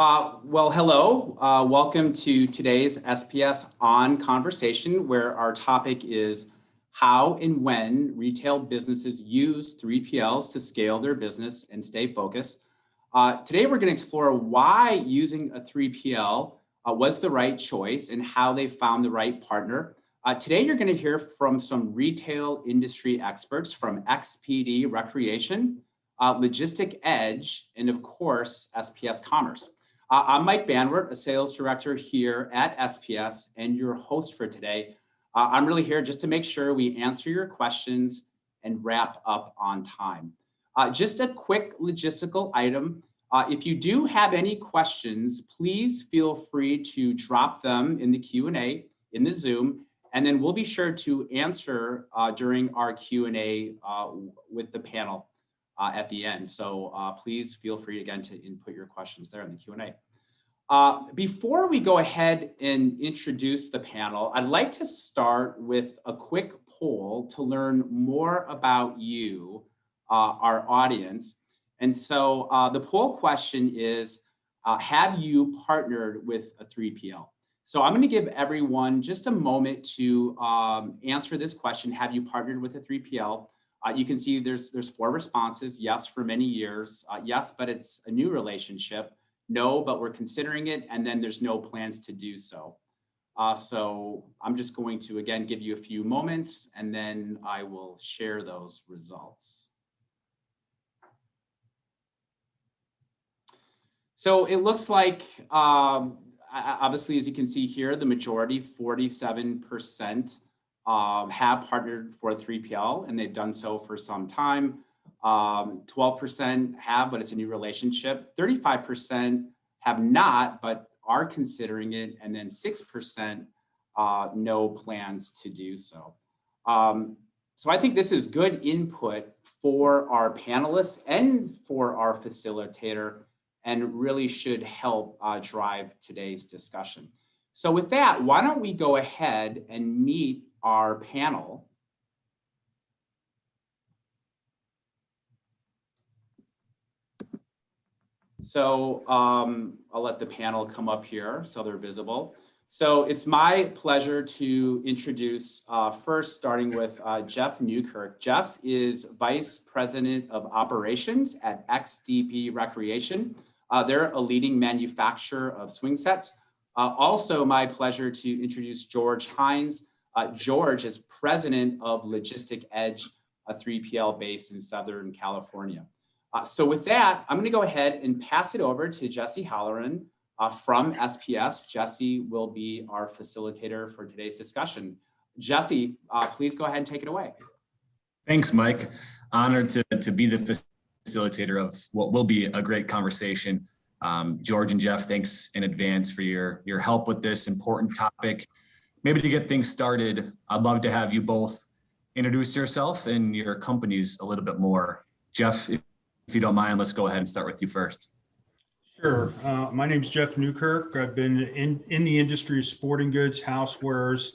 Hello. Welcome to today's SPS On Conversation, where our topic is how and when retail businesses use 3PLs to scale their business and stay focused. Today, we're going to explore why using a 3PL was the right choice and how they found the right partner. Today, you're going to hear from some retail industry experts from XPD Recreation, Logistic Edge, and of course, SPS Commerce. I'm Mike Banwert, a sales director here at SPS and your host for today. I'm really here just to make sure we answer your questions and wrap up on time. Just a quick logistical item. If you do have any questions, please feel free to drop them in the Q&A in the Zoom, and then we'll be sure to answer during our Q&A with the panel at the end. So please feel free again to input your questions there in the Q&A. Before we go ahead and introduce the panel, I'd like to start with a quick poll to learn more about you, our audience. And so the poll question is, have you partnered with a 3PL? So I'm going to give everyone just a moment to answer this question. Have you partnered with a 3PL? You can see there's 4 responses. Yes, for many years. Yes, but it's a new relationship. No, but we're considering it. And then there's no plans to do so. So I'm just going to, again, give you a few moments, and then I will share those results. So it looks like, obviously, as you can see here, the majority, 47%, have partnered for a 3PL, and they've done so for some time. 12% have, but it's a new relationship. 35% have not, but are considering it. And then 6% no plans to do so. So I think this is good input for our panelists and for our facilitator, and really should help drive today's discussion. So with that, why don't we go ahead and meet our panel. So I'll let the panel come up here so they're visible. So it's my pleasure to introduce first, starting with Jeff Newkirk. Jeff is Vice President of Operations at XDP Recreation. They're a leading manufacturer of swing sets. Also my pleasure to introduce George Hines. George is President of Logistic Edge, a 3PL based in Southern California. So with that, I'm going to go ahead and pass it over to Jesse Halloran from SPS. Jesse will be our facilitator for today's discussion. Jesse, please go ahead and take it away. Thanks, Mike. Honored to be the facilitator of what will be a great conversation. George and Jeff, thanks in advance for your help with this important topic. Maybe to get things started, I'd love to have you both introduce yourself and your companies a little bit more. Jeff, if you don't mind, let's go ahead and start with you first. Sure. My name is Jeff Newkirk. I've been in the industry of sporting goods, housewares,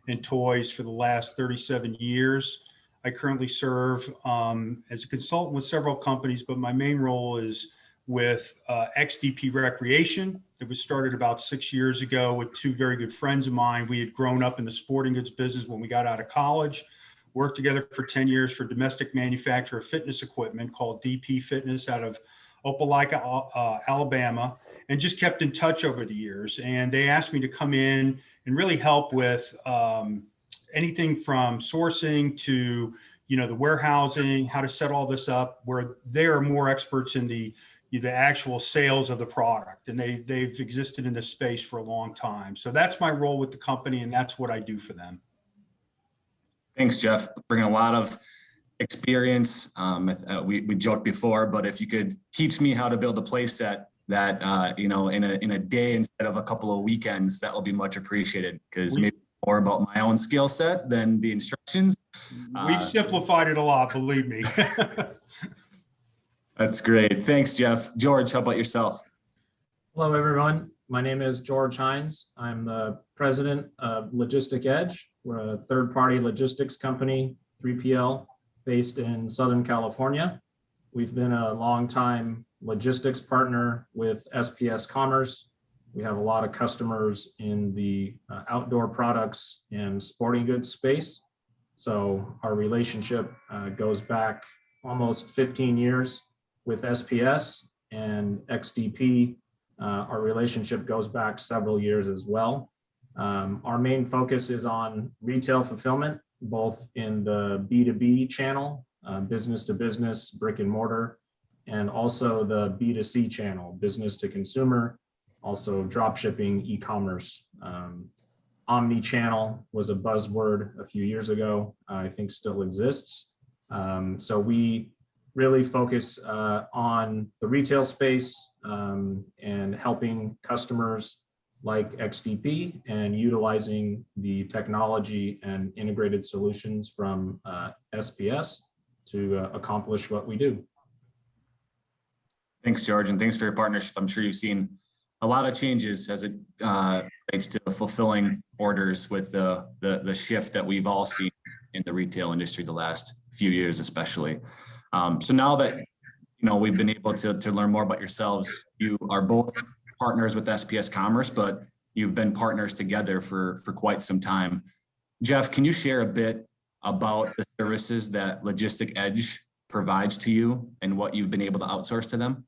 and toys for the last 37 years. I currently serve as a consultant with several companies, but my main role is with XDP Recreation. It was started about 6 years ago with 2 very good friends of mine. We had grown up in the sporting goods business when we got out of college, worked together for 10 years for domestic manufacturer of fitness equipment called DP Fitness out of Opelika, Alabama, and just kept in touch over the years. And they asked me to come in and really help with anything from sourcing to, the warehousing, how to set all this up, where they are more experts in the actual sales of the product, and they've existed in this space for a long time. So that's my role with the company, and that's what I do for them. Thanks, Jeff. Bringing a lot of experience. We joked before, but if you could teach me how to build a play set that in a day instead of a couple of weekends, that will be much appreciated, because maybe more about my own skill set than the instructions. We've simplified it a lot, believe me. That's great. Thanks, Jeff. George, how about yourself? Hello, everyone. My name is George Hines. I'm the president of Logistic Edge. We're a third-party logistics company, 3PL, based in Southern California. We've been a long-time logistics partner with SPS Commerce. We have a lot of customers in the outdoor products and sporting goods space. So our relationship goes back almost 15 years with SPS, and XDP. Our relationship goes back several years as well. Our main focus is on retail fulfillment, both in the B2B channel, business to business, brick and mortar, and also the B2C channel, business to consumer, also drop shipping, e-commerce. Omnichannel was a buzzword a few years ago, I think still exists. So we really focus on the retail space and helping customers like XDP and utilizing the technology and integrated solutions from SPS to accomplish what we do. Thanks, George, and thanks for your partnership. I'm sure you've seen a lot of changes as it relates to fulfilling orders with the shift that we've all seen in the retail industry the last few years, especially. So now that we've been able to learn more about yourselves, you are both partners with SPS Commerce, but you've been partners together for quite some time. Jeff, can you share a bit about the services that Logistic Edge provides to you and what you've been able to outsource to them?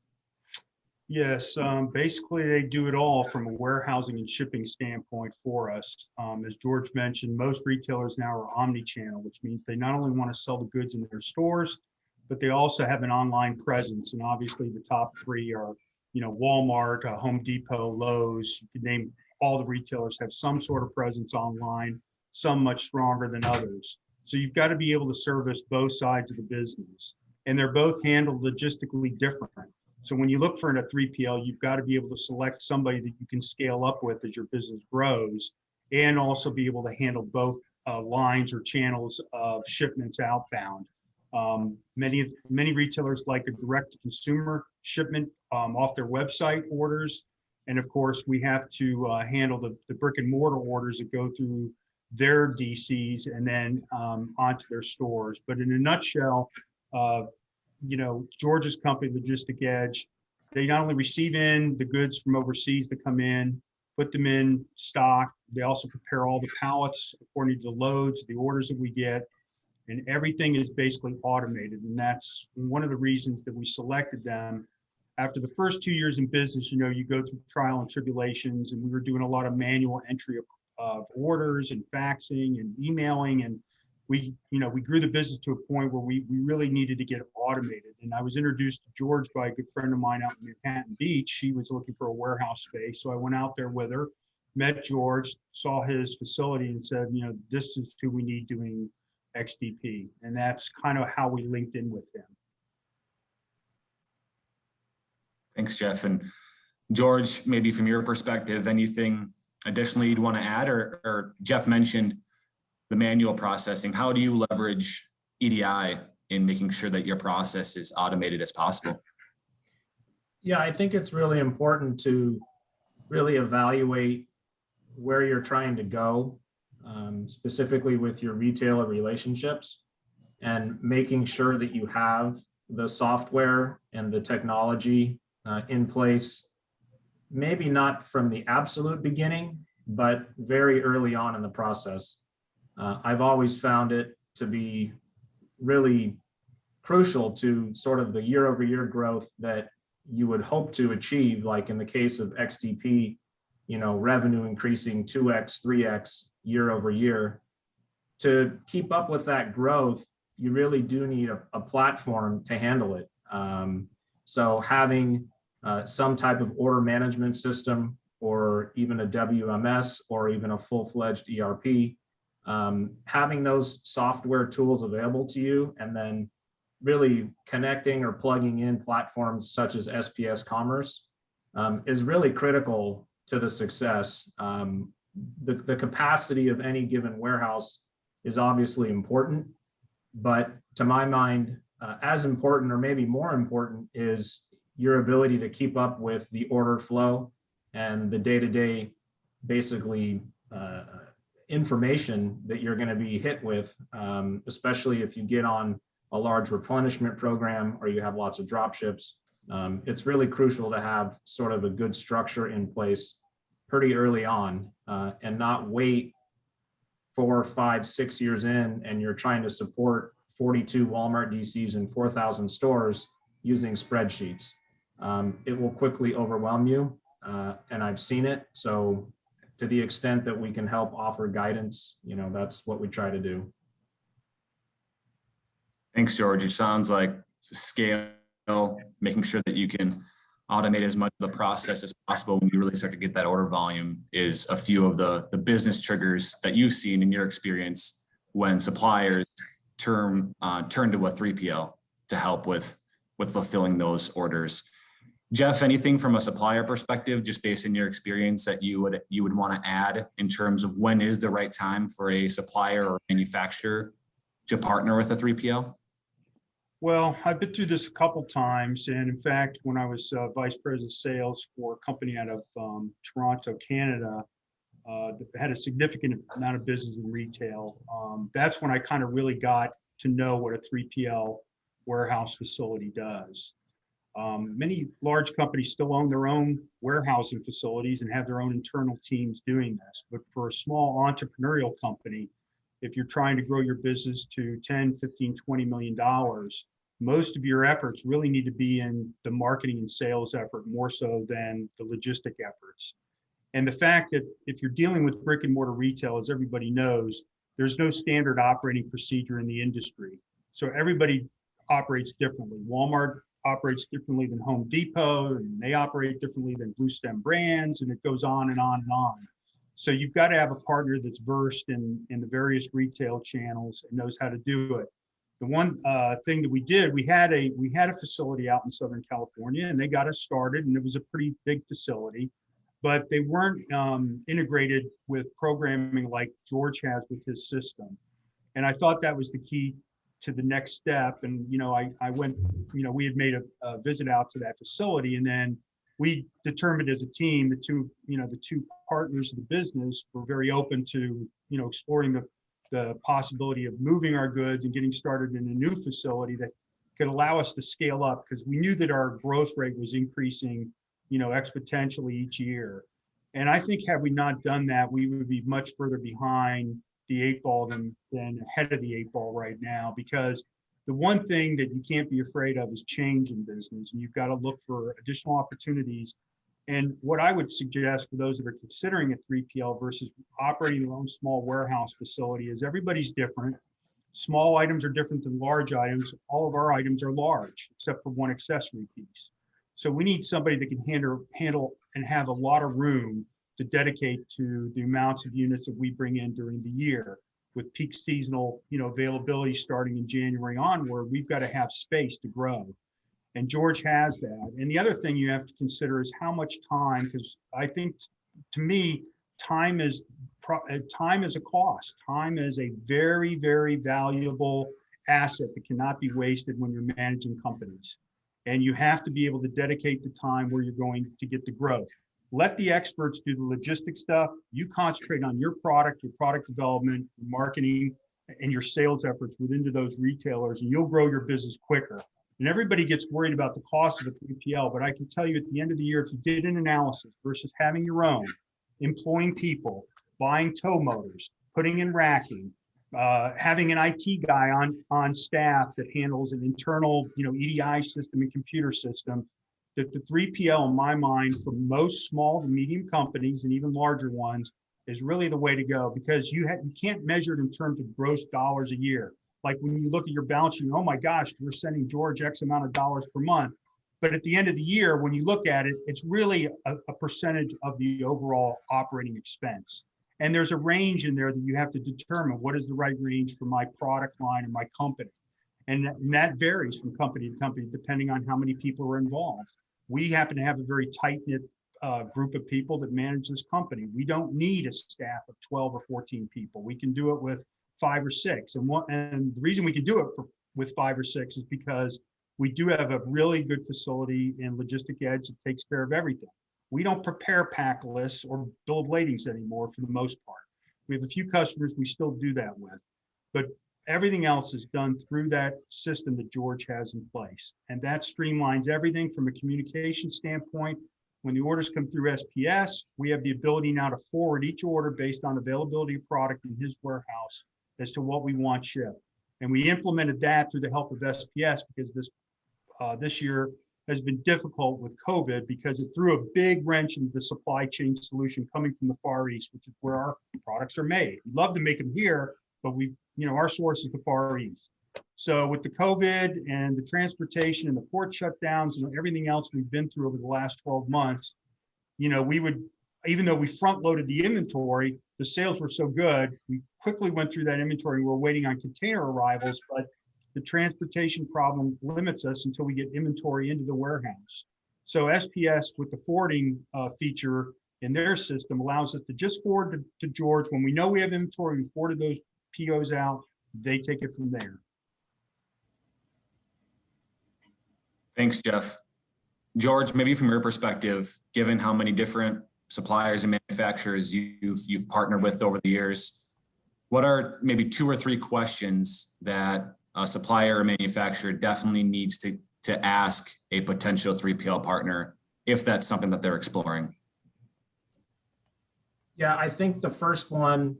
Yes, basically they do it all from a warehousing and shipping standpoint for us. As George mentioned, most retailers now are omni-channel, which means they not only want to sell the goods in their stores, but they also have an online presence. And obviously the top three are, Walmart, Home Depot, Lowe's. You could name all the retailers have some sort of presence online, some much stronger than others. So you've got to be able to service both sides of the business, and they're both handled logistically different. So when you look for a 3PL, you've got to be able to select somebody that you can scale up with as your business grows, and also be able to handle both lines or channels of shipments outbound. Many retailers like a direct-to-consumer shipment off their website orders. And of course, we have to handle the brick and mortar orders that go through their DCs and then onto their stores. But in a nutshell, George's company, Logistic Edge, they not only receive in the goods from overseas that come in, put them in stock, they also prepare all the pallets according to the loads, the orders that we get, and everything is basically automated. And that's one of the reasons that we selected them. After the first 2 years in business, you go through trial and tribulations, and we were doing a lot of manual entry of orders and faxing and emailing, and we grew the business to a point where we really needed to get automated. And I was introduced to George by a good friend of mine out in Manhattan Beach. She was looking for a warehouse space. So I went out there with her, met George, saw his facility and said, this is who we need doing XDP. And that's kind of how we linked in with him. Thanks, Jeff. And George, maybe from your perspective, anything additionally you'd want to add? Or Jeff mentioned the manual processing. How do you leverage EDI in making sure that your process is automated as possible? Yeah, I think it's really important to really evaluate where you're trying to go, specifically with your retailer relationships, and making sure that you have the software and the technology in place, maybe not from the absolute beginning, but very early on in the process. I've always found it to be really crucial to sort of the year-over-year growth that you would hope to achieve, like in the case of XDP, revenue increasing 2x, 3x year over year. To keep up with that growth, you really do need a platform to handle it. So having some type of order management system, or even a WMS, or even a full-fledged ERP, having those software tools available to you, and then really connecting or plugging in platforms such as SPS Commerce is really critical to the success. The capacity of any given warehouse is obviously important, but to my mind, as important or maybe more important is your ability to keep up with the order flow and the day-to-day basically information that you're going to be hit with, especially if you get on a large replenishment program or you have lots of drop ships. It's really crucial to have sort of a good structure in place pretty early on, and not wait 4, 5, 6 years in and you're trying to support 42 Walmart DCs and 4,000 stores using spreadsheets. It will quickly overwhelm you, and I've seen it. So to the extent that we can help offer guidance, that's what we try to do. Thanks, George. It sounds like scale, making sure that you can automate as much of the process as possible when you really start to get that order volume is a few of the business triggers that you've seen in your experience when suppliers turn to a 3PL to help with fulfilling those orders. Jeff, anything from a supplier perspective, just based on your experience, that you would want to add in terms of when is the right time for a supplier or manufacturer to partner with a 3PL? Well, I've been through this a couple times, and in fact, when I was vice president of sales for a company out of Toronto, Canada, that had a significant amount of business in retail. That's when I kind of really got to know what a 3PL warehouse facility does. Many large companies still own their own warehousing facilities and have their own internal teams doing this. But for a small entrepreneurial company, if you're trying to grow your business to 10, 15, $20 million, most of your efforts really need to be in the marketing and sales effort more so than the logistic efforts. And the fact that if you're dealing with brick and mortar retail, as everybody knows, there's no standard operating procedure in the industry. So everybody operates differently. Walmart operates differently than Home Depot, and they operate differently than Blue Stem Brands, and it goes on and on and on. So you've got to have a partner that's versed in the various retail channels and knows how to do it. The one thing that we did, we had a facility out in Southern California, and they got us started, and it was a pretty big facility, but they weren't integrated with programming like George has with his system. And I thought that was the key to the next step. And I went, we had made a visit out to that facility, and then we determined as a team, the two partners of the business were very open to, exploring the possibility of moving our goods and getting started in a new facility that could allow us to scale up, because we knew that our growth rate was increasing, exponentially each year. And I think had we not done that, we would be much further behind the 8 ball than ahead of the 8 ball right now, because the one thing that you can't be afraid of is change in business, and you've got to look for additional opportunities. And what I would suggest for those that are considering a 3PL versus operating their own small warehouse facility is everybody's different. Small items are different than large items. All of our items are large, except for one accessory piece. So we need somebody that can handle and have a lot of room to dedicate to the amounts of units that we bring in during the year. With peak seasonal, availability starting in January onward, we've got to have space to grow. And George has that. And the other thing you have to consider is how much time, because I think, to me, time is a cost. Time is a very, very valuable asset that cannot be wasted when you're managing companies. And you have to be able to dedicate the time where you're going to get the growth. Let the experts do the logistics stuff. You concentrate on your product development, your marketing, and your sales efforts within those retailers, and you'll grow your business quicker. And everybody gets worried about the cost of a 3PL, but I can tell you at the end of the year, if you did an analysis versus having your own, employing people, buying tow motors, putting in racking, having an IT guy on staff that handles an internal, EDI system and computer system, that the 3PL, in my mind, for most small to medium companies and even larger ones, is really the way to go, because you can't measure it in terms of gross dollars a year. Like when you look at your balance sheet, oh my gosh, we're sending George X amount of dollars per month. But at the end of the year, when you look at it, it's really a percentage of the overall operating expense. And there's a range in there that you have to determine what is the right range for my product line and my company. And that varies from company to company, depending on how many people are involved. We happen to have a very tight-knit group of people that manage this company. We don't need a staff of 12 or 14 people. We can do it with 5 or 6. And the reason we can do it with 5 or 6 is because we do have a really good facility in Logistic Edge that takes care of everything. We don't prepare pack lists or build ladings anymore for the most part. We have a few customers we still do that with. But Everything else is done through that system that George has in place. And that streamlines everything from a communication standpoint. When the orders come through SPS, we have the ability now to forward each order based on availability of product in his warehouse as to what we want shipped. And we implemented that through the help of SPS because this year has been difficult with COVID because it threw a big wrench into the supply chain solution coming from the Far East, which is where our products are made. We'd love to make them here, but our source is the Far East. So with the COVID and the transportation and the port shutdowns and everything else we've been through over the last 12 months, even though we front loaded the inventory, the sales were so good, we quickly went through that inventory. We're waiting on container arrivals, but the transportation problem limits us until we get inventory into the warehouse. So SPS with the forwarding feature in their system allows us to just forward to George. When we know we have inventory, we forwarded those POs out, they take it from there. Thanks, Jeff. George, maybe from your perspective, given how many different suppliers and manufacturers you've partnered with over the years, what are maybe 2 or 3 questions that a supplier or manufacturer definitely needs to ask a potential 3PL partner if that's something that they're exploring? Yeah, I think the first one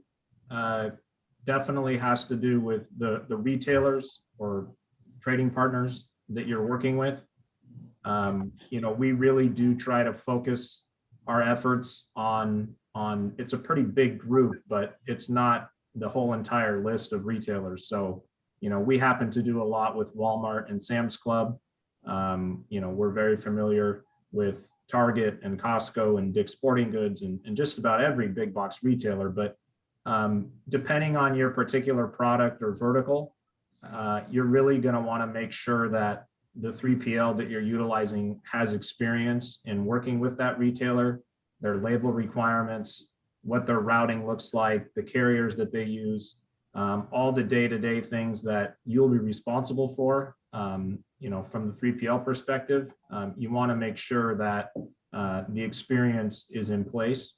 definitely has to do with the retailers or trading partners that you're working with. We really do try to focus our efforts on it's a pretty big group, but it's not the whole entire list of retailers. So, we happen to do a lot with Walmart and Sam's Club. We're very familiar with Target and Costco and Dick's Sporting Goods and just about every big box retailer. But depending on your particular product or vertical, you're really going to want to make sure that the 3PL that you're utilizing has experience in working with that retailer, their label requirements, what their routing looks like, the carriers that they use, all the day-to-day things that you'll be responsible for. From the 3PL perspective, you want to make sure that the experience is in place.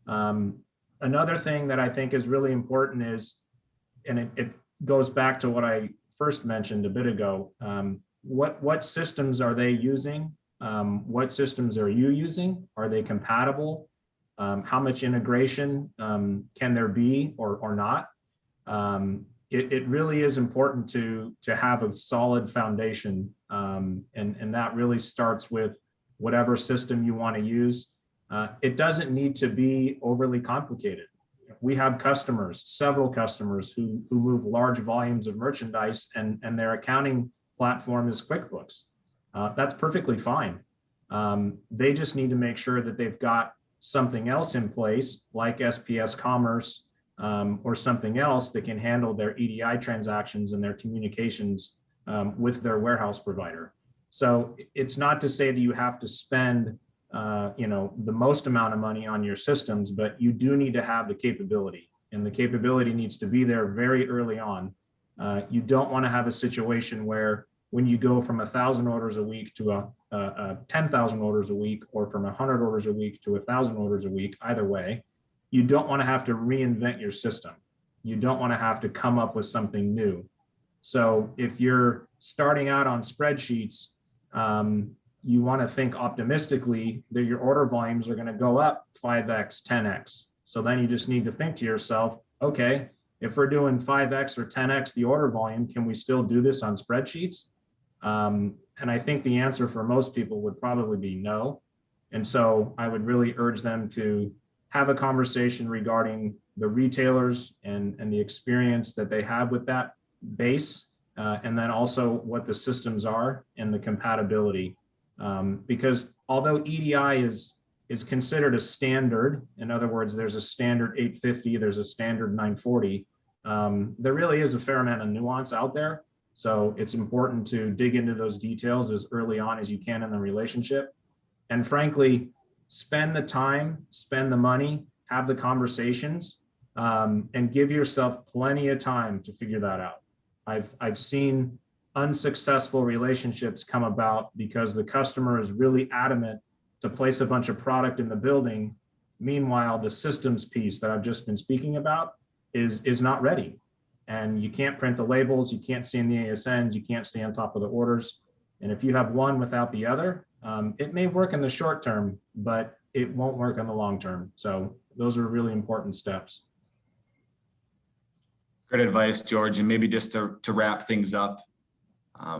Another thing that I think is really important is, and it goes back to what I first mentioned a bit ago, what systems are they using? What systems are you using? Are they compatible? How much integration can there be or not? It really is important to have a solid foundation, and that really starts with whatever system you want to use. It doesn't need to be overly complicated. We have several customers who move large volumes of merchandise, and their accounting platform is QuickBooks. That's perfectly fine. They just need to make sure that they've got something else in place, like SPS Commerce, or something else that can handle their EDI transactions and their communications with their warehouse provider. So it's not to say that you have to spend the most amount of money on your systems, but you do need to have the capability, and the capability needs to be there very early on. You don't want to have a situation where when you go from 1,000 orders a week to 10,000 orders a week, or from 100 orders a week to 1,000 orders a week, either way, you don't want to have to reinvent your system. You don't want to have to come up with something new. So if you're starting out on spreadsheets, you want to think optimistically that your order volumes are going to go up 5x, 10x. So then you just need to think to yourself, okay, if we're doing 5x or 10x the order volume, can we still do this on spreadsheets? And I think the answer for most people would probably be no. And so I would really urge them to have a conversation regarding the retailers and the experience that they have with that base, and then also what the systems are and the compatibility. Because although EDI is considered a standard, in other words, there's a standard 850, there's a standard 940, there really is a fair amount of nuance out there. So it's important to dig into those details as early on as you can in the relationship. And frankly, spend the time, spend the money, have the conversations, and give yourself plenty of time to figure that out. I've seen unsuccessful relationships come about because the customer is really adamant to place a bunch of product in the building. Meanwhile, the systems piece that I've just been speaking about is not ready. and you can't print the labels, you can't scan the ASNs, you can't stay on top of the orders. And if you have one without the other, it may work in the short term, but it won't work in the long term. So those are really important steps. Great advice, George. And maybe just to wrap things up,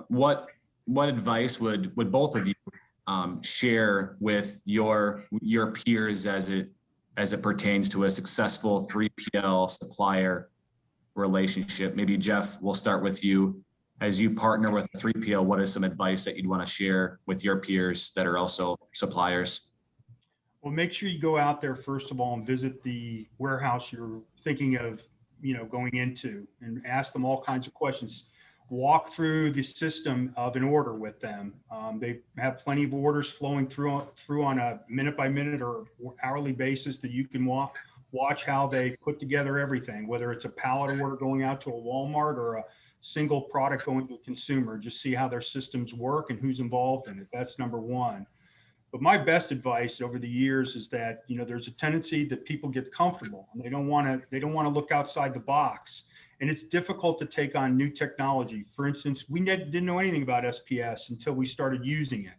what advice would both of you share with your peers as it pertains to a successful 3PL supplier relationship? Maybe Jeff, we'll start with you. As you partner with 3PL, what is some advice that you'd want to share with your peers that are also suppliers? Well, make sure you go out there first of all and visit the warehouse you're thinking of, going into, and ask them all kinds of questions. Walk through the system of an order with them. They have plenty of orders flowing through on a minute by minute or hourly basis that you can watch how they put together everything, whether it's a pallet order going out to a Walmart or a single product going to a consumer. Just see how their systems work and who's involved in it. That's number one. But my best advice over the years is that, there's a tendency that people get comfortable and they don't want to look outside the box. And it's difficult to take on new technology. For instance, we didn't know anything about SPS until we started using it.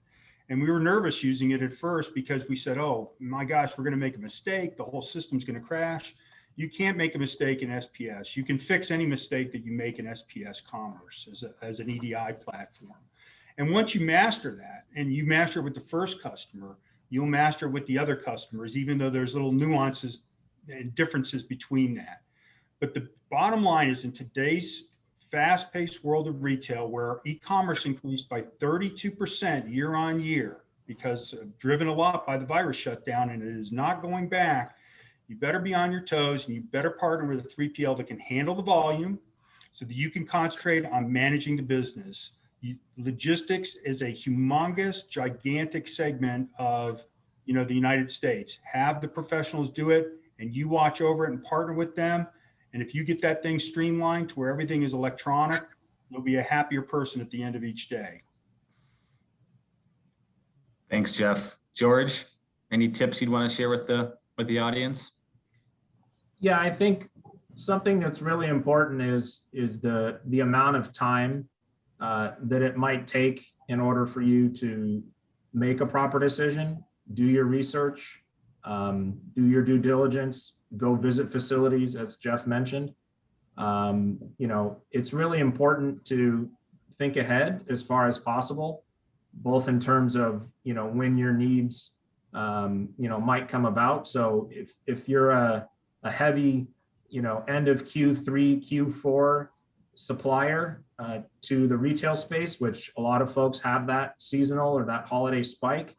And we were nervous using it at first because we said, oh my gosh, we're going to make a mistake. The whole system's going to crash. You can't make a mistake in SPS. You can fix any mistake that you make in SPS Commerce as an EDI platform. And once you master that, and you master it with the first customer, you'll master it with the other customers, even though there's little nuances and differences between that. But the bottom line is, in today's fast-paced world of retail, where e-commerce increased by 32% year on year, because driven a lot by the virus shutdown, and it is not going back, you better be on your toes, and you better partner with a 3PL that can handle the volume so that you can concentrate on managing the business. Logistics is a humongous, gigantic segment of the United States. Have the professionals do it, and you watch over it and partner with them. And if you get that thing streamlined to where everything is electronic, you'll be a happier person at the end of each day. Thanks, Jeff. George, any tips you'd want to share with the audience? Yeah, I think something that's really important is the amount of time that it might take in order for you to make a proper decision, do your research, do your due diligence, go visit facilities, as Jeff mentioned. It's really important to think ahead as far as possible, both in terms of, when your needs, might come about. So if you're a heavy, end of Q3, Q4 supplier to the retail space, which a lot of folks have that seasonal or that holiday spike,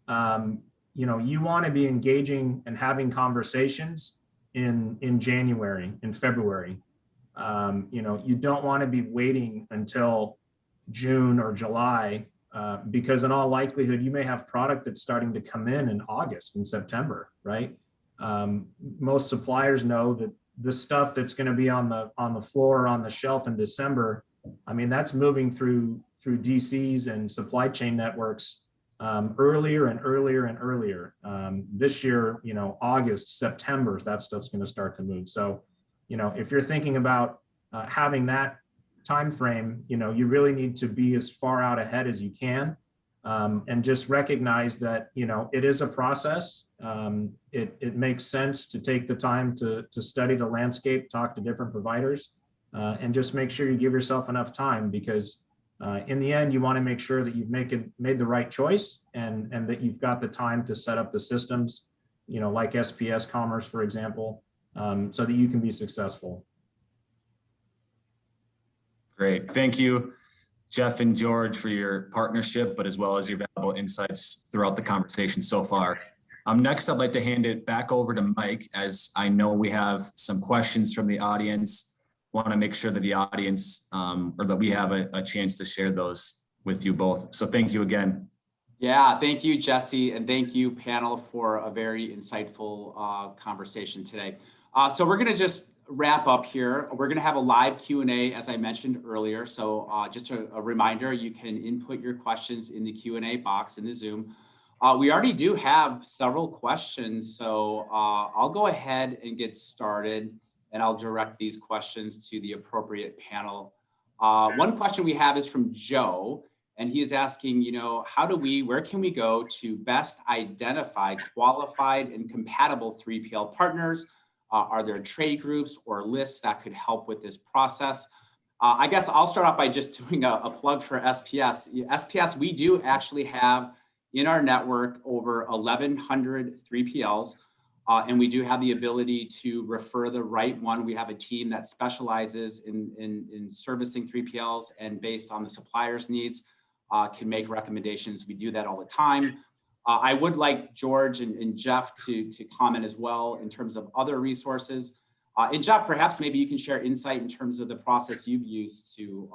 you want to be engaging and having conversations in January, in February. You don't want to be waiting until June or July, because in all likelihood, you may have product that's starting to come in August and September, right? Most suppliers know that the stuff that's going to be on the floor or on the shelf in December, that's moving through DCs and supply chain networks earlier and earlier and earlier. This year, August, September, that stuff's going to start to move. So, if you're thinking about having that time frame, you really need to be as far out ahead as you can, and just recognize that it is a process. It makes sense to take the time to study the landscape, talk to different providers, and just make sure you give yourself enough time, because in the end, you want to make sure that you've made the right choice, and that you've got the time to set up the systems, like SPS Commerce, for example, so that you can be successful. Great. Thank you, Jeff and George, for your partnership, but as well as your valuable insights throughout the conversation so far. Next, I'd like to hand it back over to Mike, as I know we have some questions from the audience. Want to make sure that the audience, or that we have a chance to share those with you both. So thank you again. Yeah, thank you, Jesse, and thank you, panel, for a very insightful conversation today. So we're going to just wrap up here. We're going to have a live Q&A, as I mentioned earlier. So just a reminder, you can input your questions in the Q&A box in the Zoom. We already do have several questions, so I'll go ahead and get started. and I'll direct these questions to the appropriate panel. One question we have is from Joe, and he is asking, where can we go to best identify qualified and compatible 3PL partners? Are there trade groups or lists that could help with this process? I guess I'll start off by just doing a plug for SPS. SPS, we do actually have in our network over 1,100 3PLs, and we do have the ability to refer the right one. We have a team that specializes in servicing 3PLs, and based on the supplier's needs, can make recommendations. We do that all the time. I would like George and Jeff to comment as well in terms of other resources. And Jeff, perhaps maybe you can share insight in terms of the process you've used to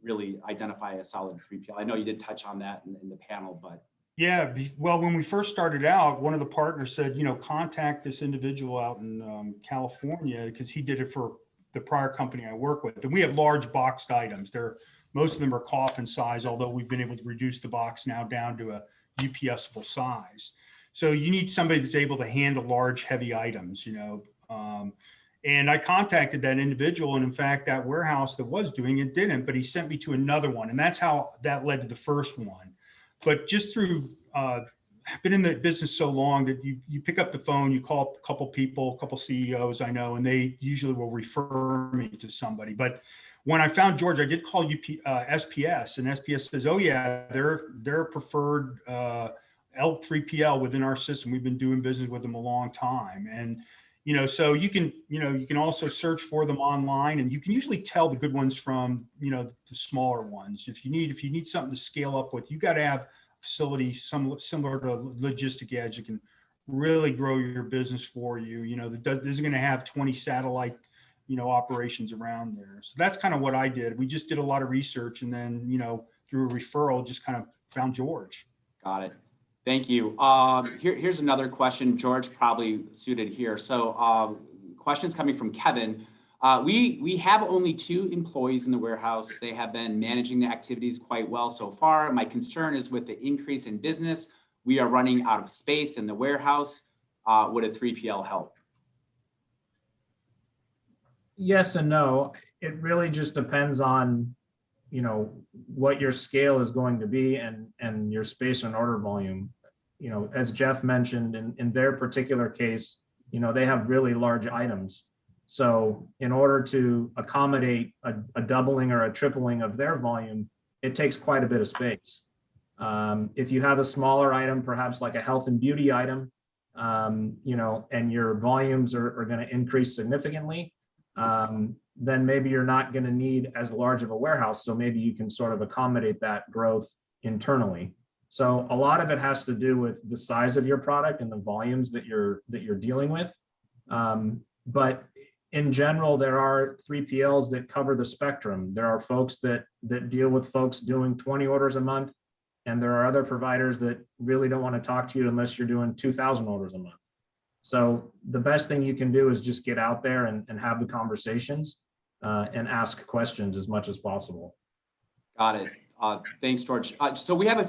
really identify a solid 3PL. I know you did touch on that in the panel, but. Yeah, well, when we first started out, one of the partners said, contact this individual out in California, because he did it for the prior company I work with. And we have large boxed items. Most of them are coffin size, although we've been able to reduce the box now down to a UPS-able size. So you need somebody that's able to handle large, heavy items, and I contacted that individual, and in fact, that warehouse that was doing it didn't, but he sent me to another one, and that's how that led to the first one. But just through, I've been in the business so long that you pick up the phone, you call a couple people, a couple CEOs I know, and they usually will refer me to somebody. But when I found George, I did call SPS, and SPS says, oh yeah, they're preferred L3PL within our system. We've been doing business with them a long time. And so you can also search for them online, and you can usually tell the good ones from, the smaller ones. If you need something to scale up with, you got to have a facility similar to Logistic Edge that can really grow your business for you. That isn't going to have 20 satellite, operations around there. So that's kind of what I did. We just did a lot of research, and then, through a referral, just kind of found George. Got it. Thank you. Here's another question, George, probably suited here. So questions coming from Kevin. We have only 2 employees in the warehouse. They have been managing the activities quite well so far. My concern is with the increase in business, we are running out of space in the warehouse. Would a 3PL help? Yes and no. It really just depends on, what your scale is going to be and your space and order volume. As Jeff mentioned, in their particular case, they have really large items. So in order to accommodate a doubling or a tripling of their volume, it takes quite a bit of space. If you have a smaller item, perhaps like a health and beauty item, and your volumes are going to increase significantly, then maybe you're not going to need as large of a warehouse. So maybe you can sort of accommodate that growth internally. So a lot of it has to do with the size of your product and the volumes that you're dealing with. But in general, there are 3PLs that cover the spectrum. There are folks that deal with folks doing 20 orders a month, and there are other providers that really don't want to talk to you unless you're doing 2,000 orders a month. So the best thing you can do is just get out there and have the conversations and ask questions as much as possible. Got it. Thanks, George. So we have a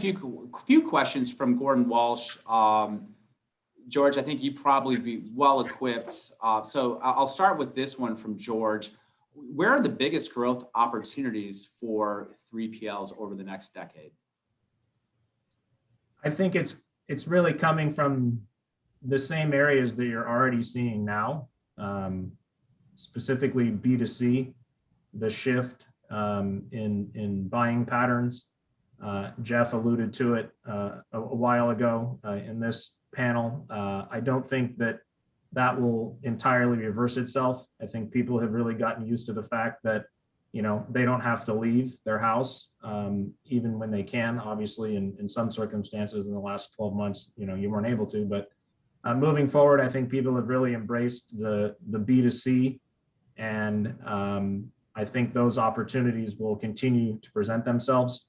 few questions from Gordon Walsh. George, I think you'd probably be well equipped. So I'll start with this one from George. Where are the biggest growth opportunities for 3PLs over the next decade? I think it's really coming from the same areas that you're already seeing now, specifically B2C, the shift in buying patterns. Jeff alluded to it a while ago in this panel. I don't think that will entirely reverse itself. I think people have really gotten used to the fact that they don't have to leave their house, even when they can. Obviously, in some circumstances in the last 12 months, you weren't able to. But moving forward, I think people have really embraced the B2C, and I think those opportunities will continue to present themselves.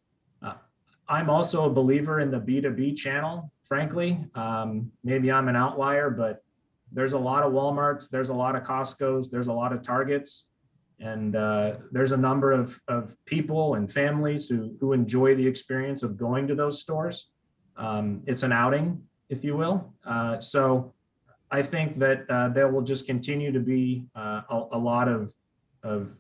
I'm also a believer in the B2B channel, frankly. Maybe I'm an outlier, but there's a lot of Walmarts, there's a lot of Costco's, there's a lot of Targets, and there's a number of people and families who enjoy the experience of going to those stores. It's an outing, if you will. So I think that there will just continue to be a lot of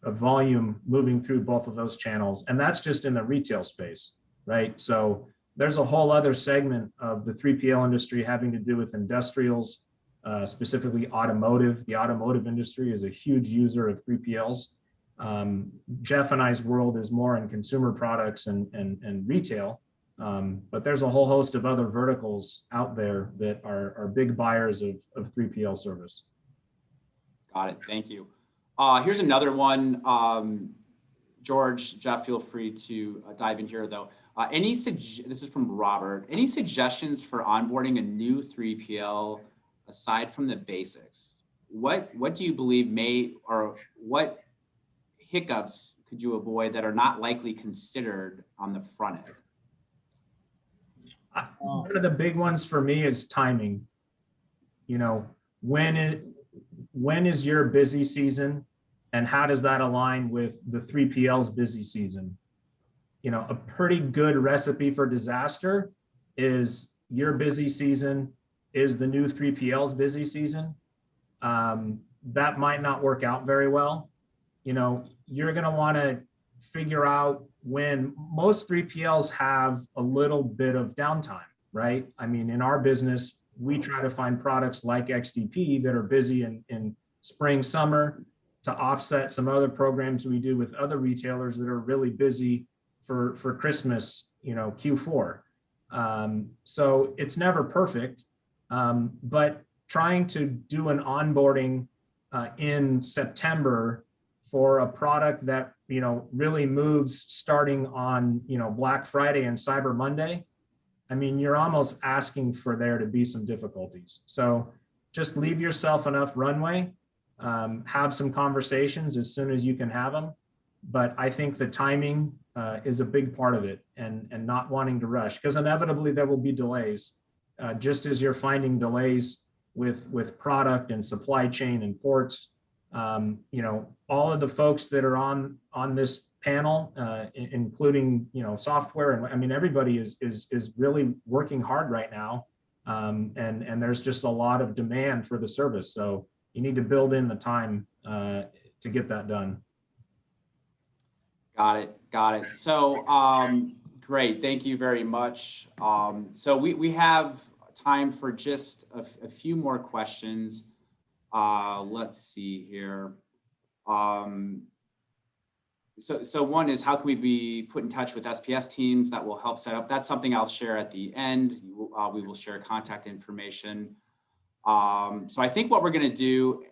volume moving through both of those channels. And that's just in the retail space, right? So there's a whole other segment of the 3PL industry having to do with industrials, specifically automotive. The automotive industry is a huge user of 3PLs. Jeff and I's world is more in consumer products and retail, but there's a whole host of other verticals out there that are big buyers of 3PL service. Got it. Thank you. Here's another one. George, Jeff, feel free to dive in here though. This is from Robert. Any suggestions for onboarding a new 3PL aside from the basics? What do you believe what hiccups could you avoid that are not likely considered on the front end? One of the big ones for me is timing. You know, when is your busy season, and how does that align with the 3PL's busy season? You know, a pretty good recipe for disaster is your busy season is the new 3PL's busy season. That might not work out very well. You know, you're going to want to figure out when most 3PLs have a little bit of downtime, right? I mean, in our business, we try to find products like XDP that are busy in spring, summer to offset some other programs we do with other retailers that are really busy for Christmas, you know, Q4. So it's never perfect, but trying to do an onboarding in September for a product that, you know, really moves starting on, you know, Black Friday and Cyber Monday, I mean, you're almost asking for there to be some difficulties. So just leave yourself enough runway, have some conversations as soon as you can have them. But I think the timing is a big part of it, and not wanting to rush, because inevitably there will be delays, just as you're finding delays with product and supply chain and ports. You know, all of the folks that are on this panel, including, you know, software, and I mean, everybody is really working hard right now, and there's just a lot of demand for the service. So you need to build in the time to get that done. Got it. So great, thank you very much. So we have time for just a few more questions. Let's see here. So one is, how can we be put in touch with SPS teams that will help set up? That's something I'll share at the end. We will share contact information. So I think what we're going to do,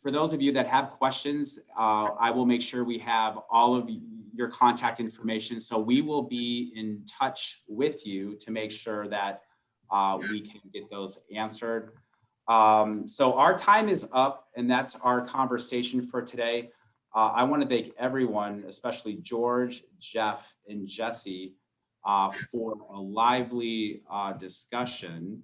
for those of you that have questions, I will make sure we have all of your contact information. So we will be in touch with you to make sure that we can get those answered. So our time is up, and that's our conversation for today. I want to thank everyone, especially George, Jeff, and Jesse, for a lively discussion.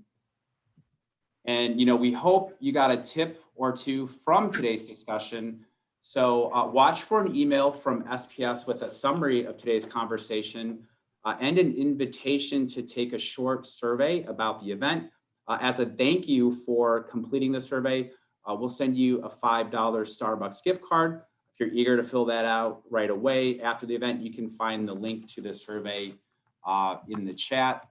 And, you know, we hope you got a tip or two from today's discussion. So watch for an email from SPS with a summary of today's conversation and an invitation to take a short survey about the event. As a thank you for completing the survey, we'll send you a $5 Starbucks gift card. If you're eager to fill that out right away after the event, you can find the link to the survey in the chat.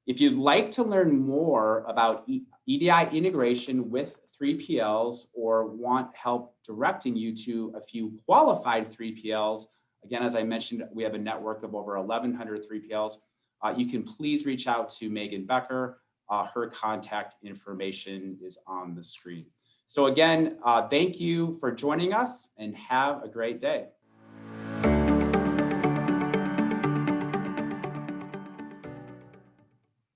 If you'd like to learn more about EDI integration with 3PLs, or want help directing you to a few qualified 3PLs, again, as I mentioned, we have a network of over 1,100 3PLs. You can please reach out to Megan Becker. Her contact information is on the screen. So again, thank you for joining us, and have a great day.